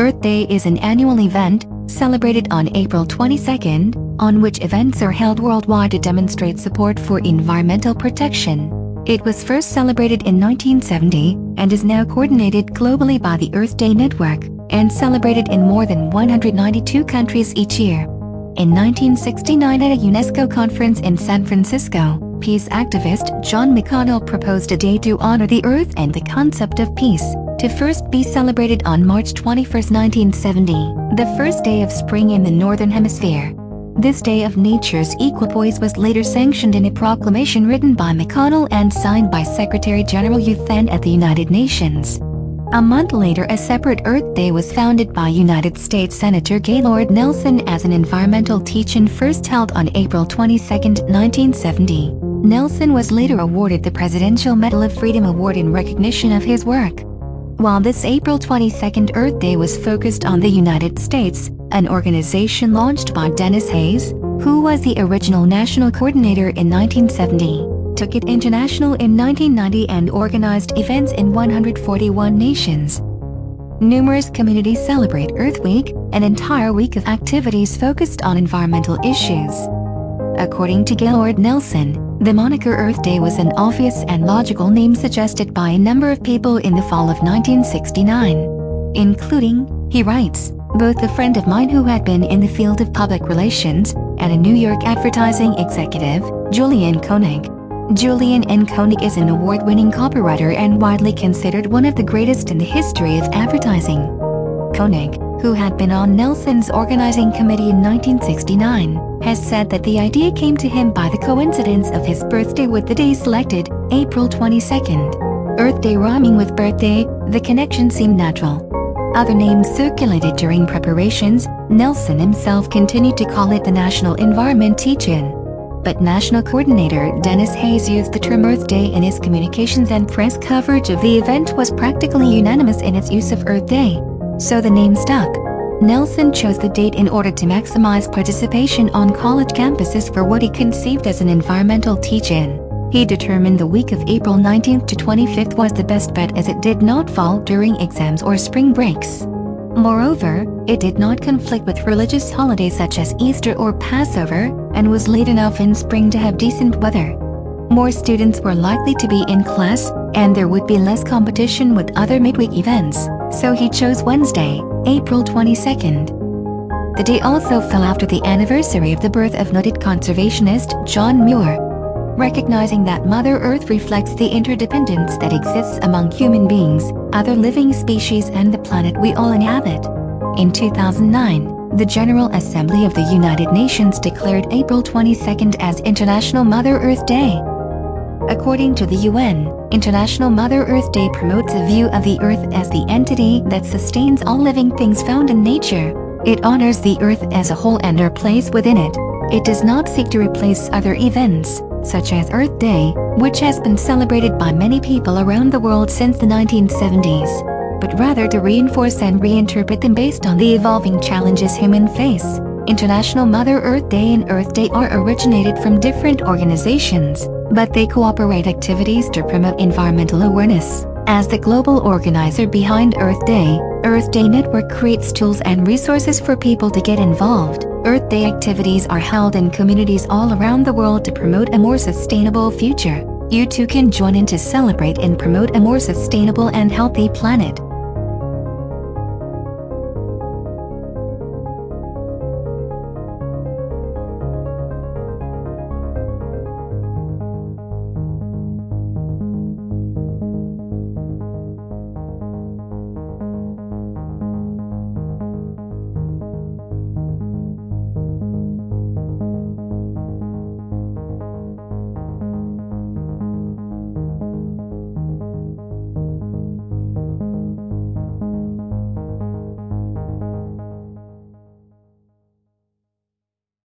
Earth Day is an annual event, celebrated on April 22nd, on which events are held worldwide to demonstrate support for environmental protection. It was first celebrated in 1970, and is now coordinated globally by the Earth Day Network, and celebrated in more than 192 countries each year. In 1969, at a UNESCO conference in San Francisco, peace activist John McConnell proposed a day to honor the Earth and the concept of peace, to first be celebrated on March 21, 1970, the first day of spring in the Northern Hemisphere. This Day of Nature's Equipoise was later sanctioned in a proclamation written by McConnell and signed by Secretary-General U Thant at the United Nations. A month later, a separate Earth Day was founded by United States Senator Gaylord Nelson as an environmental teach-in first held on April 22, 1970. Nelson was later awarded the Presidential Medal of Freedom Award in recognition of his work. While this April 22 Earth Day was focused on the United States, an organization launched by Denis Hayes, who was the original national coordinator in 1970, took it international in 1990 and organized events in 141 nations. Numerous communities celebrate Earth Week, an entire week of activities focused on environmental issues. According to Gaylord Nelson, the moniker Earth Day was an obvious and logical name suggested by a number of people in the fall of 1969. Including, he writes, both a friend of mine who had been in the field of public relations, and a New York advertising executive, Julian Koenig. Julian N. Koenig is an award-winning copywriter and widely considered one of the greatest in the history of advertising. Koenig, who had been on Nelson's organizing committee in 1969, has said that the idea came to him by the coincidence of his birthday with the day selected, April 22nd. Earth Day rhyming with birthday, the connection seemed natural. Other names circulated during preparations. Nelson himself continued to call it the National Environment Teach-In. But National Coordinator Denis Hayes used the term Earth Day in his communications, and press coverage of the event was practically unanimous in its use of Earth Day. So the name stuck. Nelson chose the date in order to maximize participation on college campuses for what he conceived as an environmental teach-in. He determined the week of April 19th to 25th was the best bet, as it did not fall during exams or spring breaks. Moreover, it did not conflict with religious holidays such as Easter or Passover, and was late enough in spring to have decent weather. More students were likely to be in class, and there would be less competition with other midweek events, so he chose Wednesday, April 22nd. The day also fell after the anniversary of the birth of noted conservationist John Muir. Recognizing that Mother Earth reflects the interdependence that exists among human beings, other living species and the planet we all inhabit. In 2009, the General Assembly of the United Nations declared April 22nd as International Mother Earth Day. According to the UN, International Mother Earth Day promotes a view of the Earth as the entity that sustains all living things found in nature. It honors the Earth as a whole and our place within it. It does not seek to replace other events, such as Earth Day, which has been celebrated by many people around the world since the 1970s, but rather to reinforce and reinterpret them based on the evolving challenges humans face. International Mother Earth Day and Earth Day are originated from different organizations, but they cooperate activities to promote environmental awareness. As the global organizer behind Earth Day Network creates tools and resources for people to get involved. Earth Day activities are held in communities all around the world to promote a more sustainable future. You too can join in to celebrate and promote a more sustainable and healthy planet.